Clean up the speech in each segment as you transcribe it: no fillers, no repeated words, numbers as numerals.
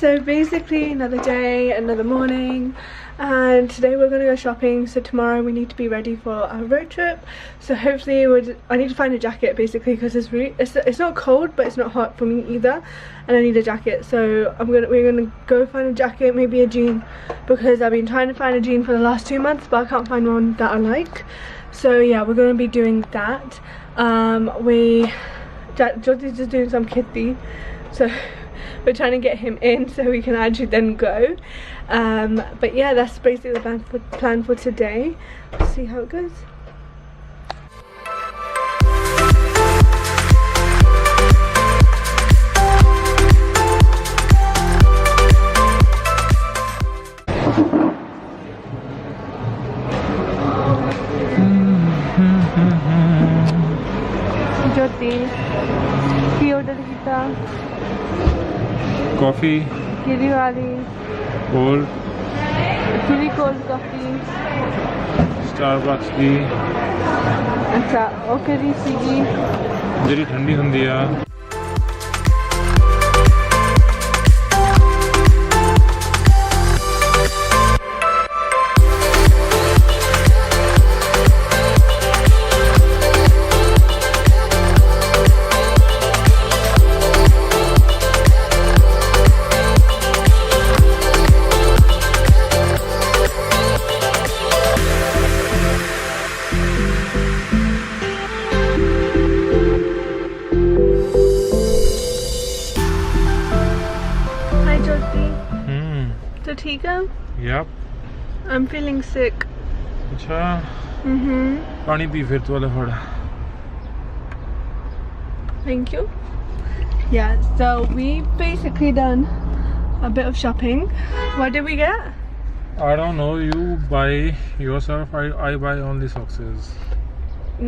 so basically another day, another morning, and today we're gonna go shopping. So tomorrow we need to be ready for our road trip. So hopefully I need to find a jacket basically, because it's not cold but it's not hot for me either, and I need a jacket. So we're gonna go find a jacket, maybe a jean, because I've been trying to find a jean for the last 2 months but I can't find one that I like. So yeah, we're gonna be doing that. Jyoti's just doing some kitty, so we're trying to get him in so we can actually then go. But yeah, that's basically the plan for today. Let's see how it goes. Jyoti, Ki order ਕੀਤਾ? Coffee किरी वाली और किरी cold coffee Starbucks की अच्छा ਉਹ ਕਿਹੜੀ ਸੀਗੀ ਜਿਹੜੀ ਠੰਡੀ ਹੁੰਦੀ ਆ। ठीक है? Yep. I'm feeling sick. अच्छा पानी पी फिर तो वाला फड़ा। Thank you. Yeah, so we've basically done a bit of shopping. What did we get? I don't know, you buy yourself, I buy only socks.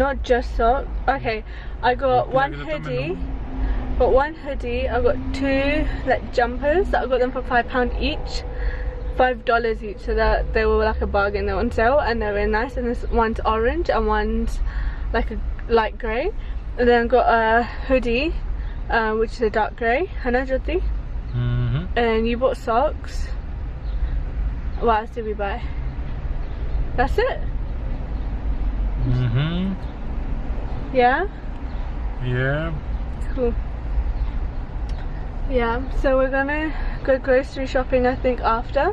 Not just socks. Okay, I got one hoodie. I got 2 like jumpers that I got them for £5 each. $5 each, so that they were like a bargain. They're on sale and they're really nice, and this one's orange and one's like a light grey, and then I got a hoodie which is a dark grey. Hana Jyoti? And you bought socks. What else did we buy? That's it? Yeah? Yeah. Cool. Yeah, so we're gonna go grocery shopping I think after.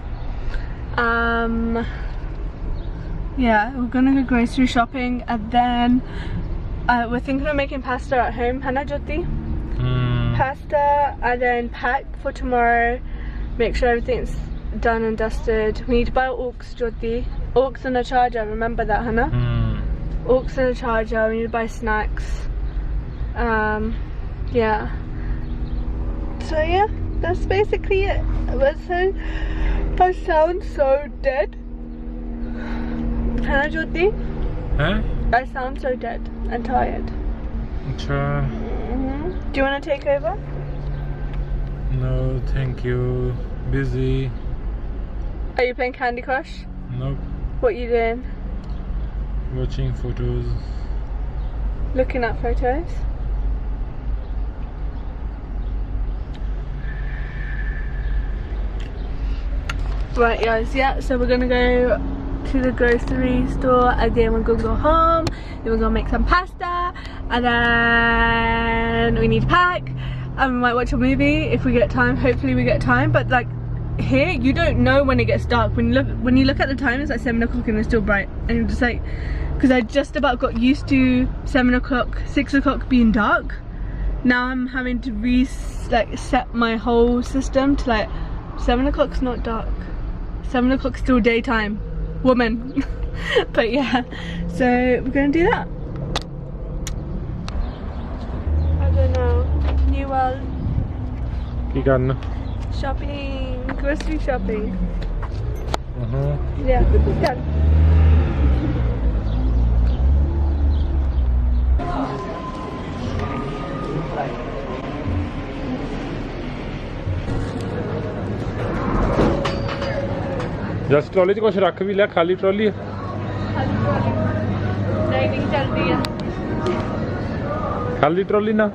Yeah, we're gonna go grocery shopping, and then we're thinking of making pasta at home. Hana Jyoti? Pasta, and then pack for tomorrow, make sure everything's done and dusted. We need to buy aux, Jyoti. Aux and a charger, remember that, Hana? Aux and a charger, we need to buy snacks. Yeah. So yeah, that's basically it. I sound so dead. Hana Jyoti? Huh? I sound so dead and tired. Achha. Do you want to take over? No, thank you. Busy. Are you playing Candy Crush? Nope. What are you doing? Watching photos. Looking at photos? Right guys, yeah, so we're gonna go to the grocery store, and then we're gonna go home, then we're gonna make some pasta, and then we need to pack, and we might watch a movie if we get time. Hopefully we get time, but like here you don't know when it gets dark. When you look at the time, it's like 7 o'clock and it's still bright, and you're just like, because I just about got used to 7 o'clock, 6 o'clock being dark. Now I'm having to set my whole system to like 7 o'clock's not dark. 7 o'clock still daytime, woman. But yeah, so we're gonna do that. I don't know. New world. ਕੀ ਕਰਨਾ? Shopping, grocery shopping. Yeah. Done. Just trolley च कुछ रख भी लिया, खाली trolley है। नहीं चलती है खाली ट्रॉली ना।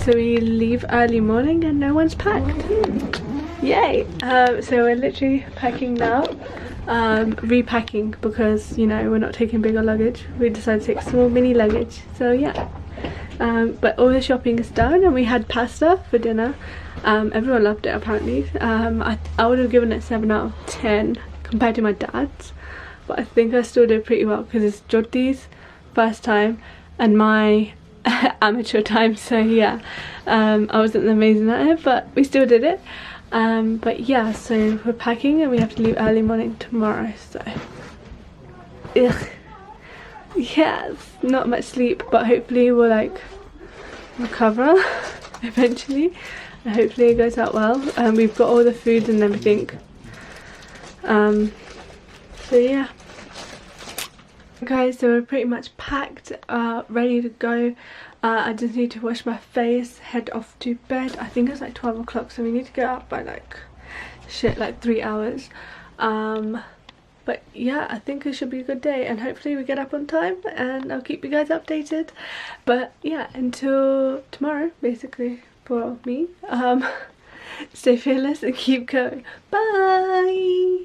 So we leave early morning and no one's packed. Yay! So we're literally packing now, repacking because, you know, we're not taking bigger luggage. We decided to take small mini luggage. So yeah, but all the shopping is done and we had pasta for dinner. Everyone loved it apparently. I would have given it 7 out of 10 compared to my dad's, but I think I still did pretty well because it's Jyoti's first time and my amateur time, so yeah, I wasn't amazing at it, but we still did it. But yeah, so we're packing and we have to leave early morning tomorrow, so ugh. Yeah, it's not much sleep, but hopefully we'll like recover eventually and hopefully it goes out well. We've got all the food and everything, so yeah guys, so we're pretty much packed, ready to go. I just need to wash my face, head off to bed. I think it's like 12 o'clock, so we need to get up by like 3 hours. But yeah, I think it should be a good day and hopefully we get up on time and I'll keep you guys updated. But yeah, until tomorrow basically for me, stay fearless and keep going. Bye.